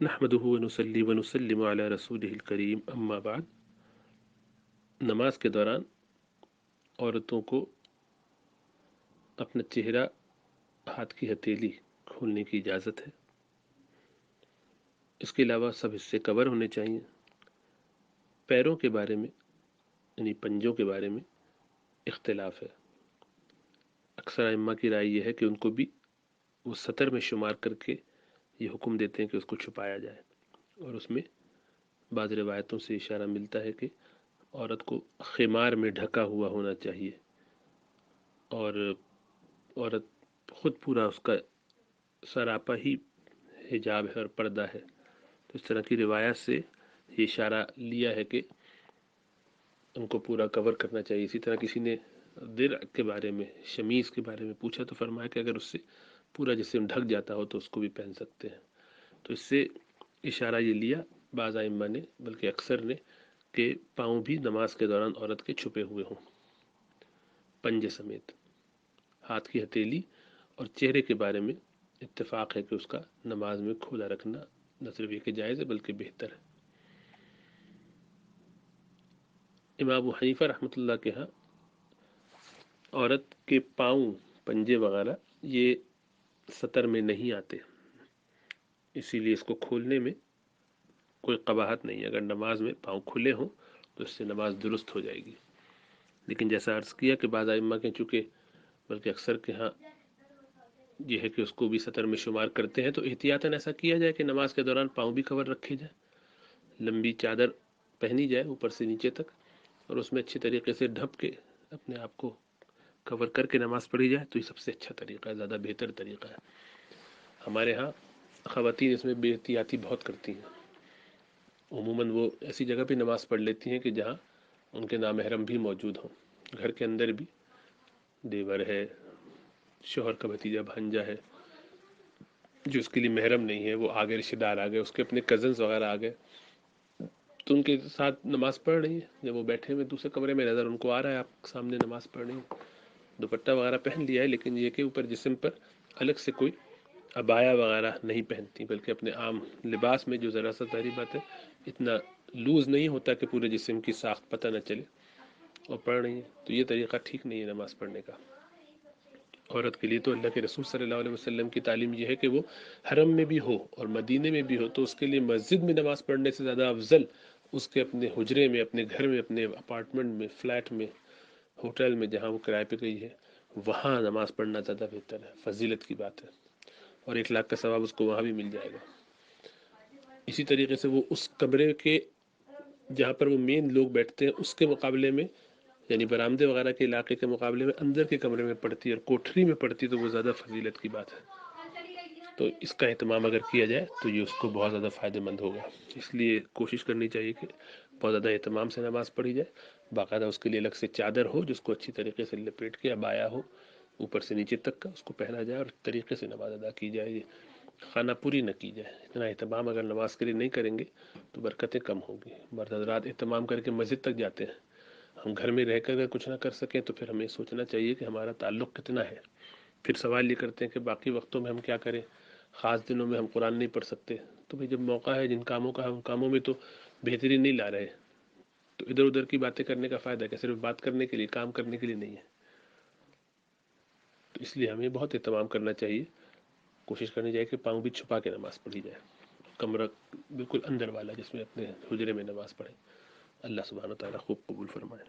نحمدہ ونصلی ونسلم علی رسولہ الکریم اما بعد۔ نماز کے دوران عورتوں کو اپنا چہرہ، ہاتھ کی ہتھیلی کھولنے کی اجازت ہے۔ اس کے علاوہ سب حصے کور ہونے چاہیے۔ پیروں کے بارے میں یعنی پنجوں کے بارے میں اختلاف ہے۔ اکثر ائمہ کی رائے یہ ہے کہ ان کو بھی وہ سطر میں شمار کر کے یہ حکم دیتے ہیں کہ اس کو چھپایا جائے، اور اس میں بعض روایتوں سے اشارہ ملتا ہے کہ عورت کو خمار میں ڈھکا ہوا ہونا چاہیے، اور عورت خود پورا اس کا سراپا ہی حجاب ہے اور پردہ ہے۔ تو اس طرح کی روایات سے یہ اشارہ لیا ہے کہ ان کو پورا کور کرنا چاہیے۔ اسی طرح کسی نے درع کے بارے میں، شمیز کے بارے میں پوچھا تو فرمایا کہ اگر اس سے پورا جسم ڈھک جاتا ہو تو اس کو بھی پہن سکتے ہیں۔ تو اس سے اشارہ یہ لیا بعض ائمہ نے، بلکہ اکثر نے، کہ پاؤں بھی نماز کے دوران عورت کے چھپے ہوئے ہوں، پنجے سمیت۔ ہاتھ کی ہتھیلی اور چہرے کے بارے میں اتفاق ہے کہ اس کا نماز میں کھلا رکھنا نہ صرف یہ کہ جائز ہے بلکہ بہتر ہے۔ امام ابو حنیفہ رحمۃ اللہ کے ہاں عورت کے پاؤں، پنجے وغیرہ یہ سطر میں نہیں آتے، اسی لیے اس کو کھولنے میں کوئی قباحت نہیں ہے۔ اگر نماز میں پاؤں کھلے ہوں تو اس سے نماز درست ہو جائے گی۔ لیکن جیسا عرض کیا کہ بعض ائمہ کے چونکہ بلکہ اکثر کے ہاں یہ ہے کہ اس کو بھی سطر میں شمار کرتے ہیں، تو احتیاطاً ایسا کیا جائے کہ نماز کے دوران پاؤں بھی کور رکھے جائے، لمبی چادر پہنی جائے اوپر سے نیچے تک، اور اس میں اچھی طریقے سے ڈھپ کے اپنے آپ کو کور کر کے نماز پڑھی جائے، تو یہ سب سے اچھا طریقہ ہے، زیادہ بہتر طریقہ ہے۔ ہمارے ہاں خواتین اس میں بے احتیاطی بہت کرتی ہیں۔ عموماً وہ ایسی جگہ پہ نماز پڑھ لیتی ہیں کہ جہاں ان کے نامحرم بھی موجود ہوں، گھر کے اندر بھی دیور ہے، شوہر کا بھتیجا بھانجا ہے جو اس کے لیے محرم نہیں ہے، وہ آگے رشتہ دار آ گئے، اس کے اپنے کزنز وغیرہ آ گئے، تو ان کے ساتھ نماز پڑھ رہی ہے۔ جب وہ بیٹھے ہوئے دوسرے کمرے میں، نظر ان کو آ رہا ہے آپ سامنے نماز پڑھ رہی ہیں، دوپٹہ وغیرہ پہن لیا ہے، لیکن یہ کہ اوپر جسم پر الگ سے کوئی عبایا وغیرہ نہیں پہنتی، بلکہ اپنے عام لباس میں جو ذرا سا ظاہری بات ہے اتنا لوز نہیں ہوتا کہ پورے جسم کی ساخت پتہ نہ چلے، اور پڑھ رہی ہیں۔ تو یہ طریقہ ٹھیک نہیں ہے نماز پڑھنے کا۔ عورت کے لیے تو اللہ کے رسول صلی اللہ علیہ وسلم کی تعلیم یہ ہے کہ وہ حرم میں بھی ہو اور مدینے میں بھی ہو تو اس کے لیے مسجد میں نماز پڑھنے سے زیادہ افضل اس کے اپنے حجرے میں، اپنے گھر میں، اپنے اپارٹمنٹ میں، فلیٹ میں، ہوٹل میں، جہاں وہ کرائے پہ گئی ہے، وہاں نماز پڑھنا زیادہ بہتر ہے، فضیلت کی بات ہے، اور 1,00,000 کا ثواب اس کو وہاں بھی مل جائے گا۔ اسی طریقے سے وہ اس کمرے کے جہاں پر وہ مین لوگ بیٹھتے ہیں اس کے مقابلے میں، یعنی برآمدے وغیرہ کے علاقے کے مقابلے میں اندر کے کمرے میں پڑتی ہے اور کوٹھری میں پڑتی ہے، تو وہ زیادہ فضیلت کی بات ہے۔ تو اس کا اہتمام اگر کیا جائے تو یہ اس کو بہت زیادہ فائدہ مند ہوگا۔ اس لیے کوشش کرنی چاہیے کہ بہت زیادہ اہتمام سے نماز پڑھی جائے، باقاعدہ اس کے لیے الگ سے چادر ہو جس کو اچھی طریقے سے لپیٹ کے، عبایا ہو اوپر سے نیچے تک کا، اس کو پہنا جائے اور طریقے سے نماز ادا کی جائے، خانہ پوری نہ کی جائے۔ اتنا اہتمام اگر نماز کے لیے نہیں کریں گے تو برکتیں کم ہوں گی۔ مرد حضرات اہتمام کر کے مسجد تک جاتے ہیں، ہم گھر میں رہ کر اگر کچھ نہ کر سکیں تو پھر ہمیں سوچنا چاہیے کہ ہمارا تعلق کتنا ہے۔ پھر سوال یہ کرتے ہیں کہ باقی وقتوں میں ہم کیا کریں، خاص دنوں میں ہم قرآن نہیں پڑھ سکتے، تو بھئی جب موقع ہے جن کاموں کا ہے ان کاموں میں تو بہتری نہیں لا رہے، تو ادھر ادھر کی باتیں کرنے کا فائدہ کیا، صرف بات کرنے کے لیے، کام کرنے کے لیے نہیں ہے۔ تو اس لیے ہمیں بہت اہتمام کرنا چاہیے، کوشش کرنی چاہیے کہ پاؤں بھی چھپا کے نماز پڑھی جائے، کمرہ بالکل اندر والا جس میں اپنے حجرے میں نماز پڑھیں۔ اللہ سبحانہ و تعالیٰ خوب قبول فرمائے۔